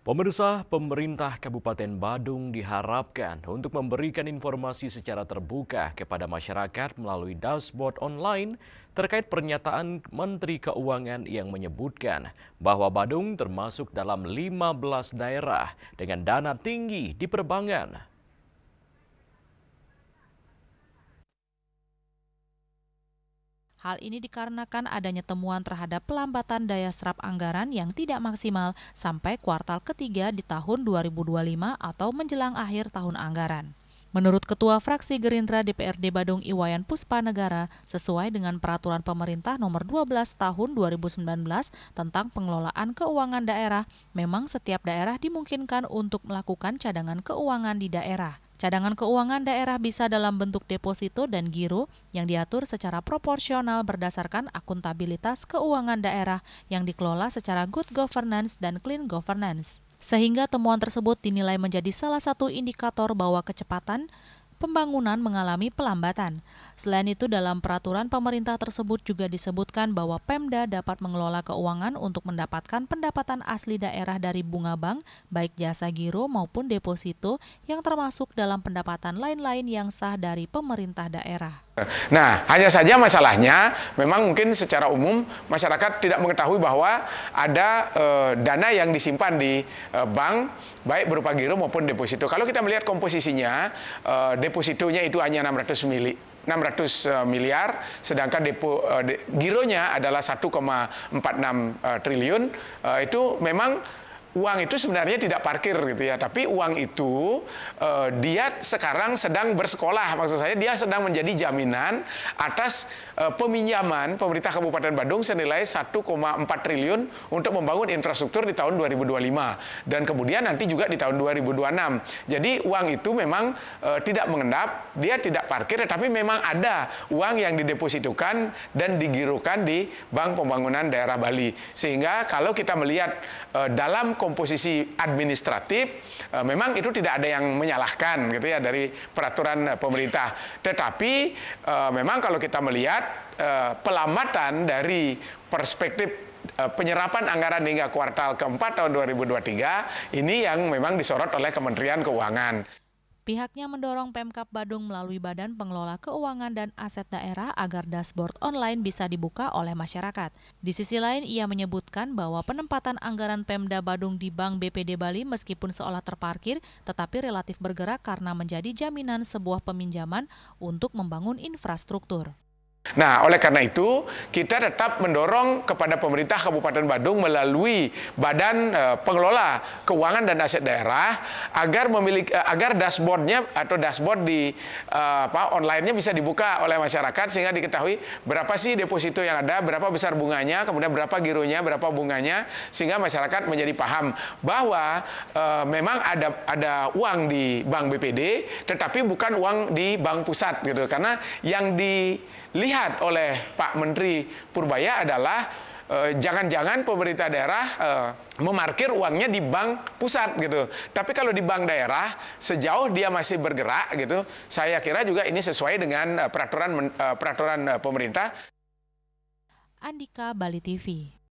Pemirsa, pemerintah Kabupaten Badung diharapkan untuk memberikan informasi secara terbuka kepada masyarakat melalui dashboard online terkait pernyataan Menteri Keuangan yang menyebutkan bahwa Badung termasuk dalam 15 daerah dengan dana tinggi di perbankan. Hal ini dikarenakan adanya temuan terhadap pelambatan daya serap anggaran yang tidak maksimal sampai kuartal ketiga di tahun 2025 atau menjelang akhir tahun anggaran. Menurut Ketua Fraksi Gerindra DPRD Badung Iwayan Puspanegara, sesuai dengan Peraturan Pemerintah Nomor 12 Tahun 2019 tentang pengelolaan keuangan daerah, memang setiap daerah dimungkinkan untuk melakukan cadangan keuangan di daerah. Cadangan keuangan daerah bisa dalam bentuk deposito dan giro yang diatur secara proporsional berdasarkan akuntabilitas keuangan daerah yang dikelola secara good governance dan clean governance. Sehingga temuan tersebut dinilai menjadi salah satu indikator bahwa kecepatan pembangunan mengalami pelambatan. Selain itu, dalam peraturan pemerintah tersebut juga disebutkan bahwa Pemda dapat mengelola keuangan untuk mendapatkan pendapatan asli daerah dari bunga bank, baik jasa giro maupun deposito, yang termasuk dalam pendapatan lain-lain yang sah dari pemerintah daerah. Nah, hanya saja masalahnya memang mungkin secara umum masyarakat tidak mengetahui bahwa ada dana yang disimpan di bank, baik berupa giro maupun deposito. Kalau kita melihat komposisinya, depositonya itu hanya 600 miliar, sedangkan gironya adalah 1,46 triliun. Itu memang uang itu sebenarnya tidak parkir gitu ya, tapi uang itu dia sekarang sedang bersekolah. Maksud saya dia sedang menjadi jaminan atas peminjaman pemerintah Kabupaten Badung senilai 1,4 triliun untuk membangun infrastruktur di tahun 2025 dan kemudian nanti juga di tahun 2026. Jadi uang itu memang tidak mengendap, dia tidak parkir, tapi memang ada uang yang didepositokan dan digirokan di Bank Pembangunan Daerah Bali. Sehingga kalau kita melihat dalam komposisi administratif, memang itu tidak ada yang menyalahkan gitu ya dari peraturan pemerintah. Tetapi memang kalau kita melihat pelambatan dari perspektif penyerapan anggaran hingga kuartal keempat tahun 2023 ini yang memang disorot oleh Kementerian Keuangan. Pihaknya mendorong Pemkab Badung melalui Badan Pengelola Keuangan dan Aset Daerah agar dashboard online bisa dibuka oleh masyarakat. Di sisi lain, ia menyebutkan bahwa penempatan anggaran Pemda Badung di Bank BPD Bali meskipun seolah terparkir, tetapi relatif bergerak karena menjadi jaminan sebuah peminjaman untuk membangun infrastruktur. Nah, oleh karena itu, kita tetap mendorong kepada pemerintah Kabupaten Badung melalui Badan Pengelola Keuangan dan Aset Daerah agar dashboardnya atau dashboard di online-nya bisa dibuka oleh masyarakat sehingga diketahui berapa sih deposito yang ada, berapa besar bunganya, kemudian berapa gironya, berapa bunganya, sehingga masyarakat menjadi paham bahwa memang ada uang di Bank BPD, tetapi bukan uang di Bank Pusat gitu, karena yang dilihat oleh Pak Menteri Purbaya adalah jangan-jangan pemerintah daerah memarkir uangnya di bank pusat gitu. Tapi kalau di bank daerah sejauh dia masih bergerak gitu, saya kira juga ini sesuai dengan peraturan pemerintah. Andika, Bali TV.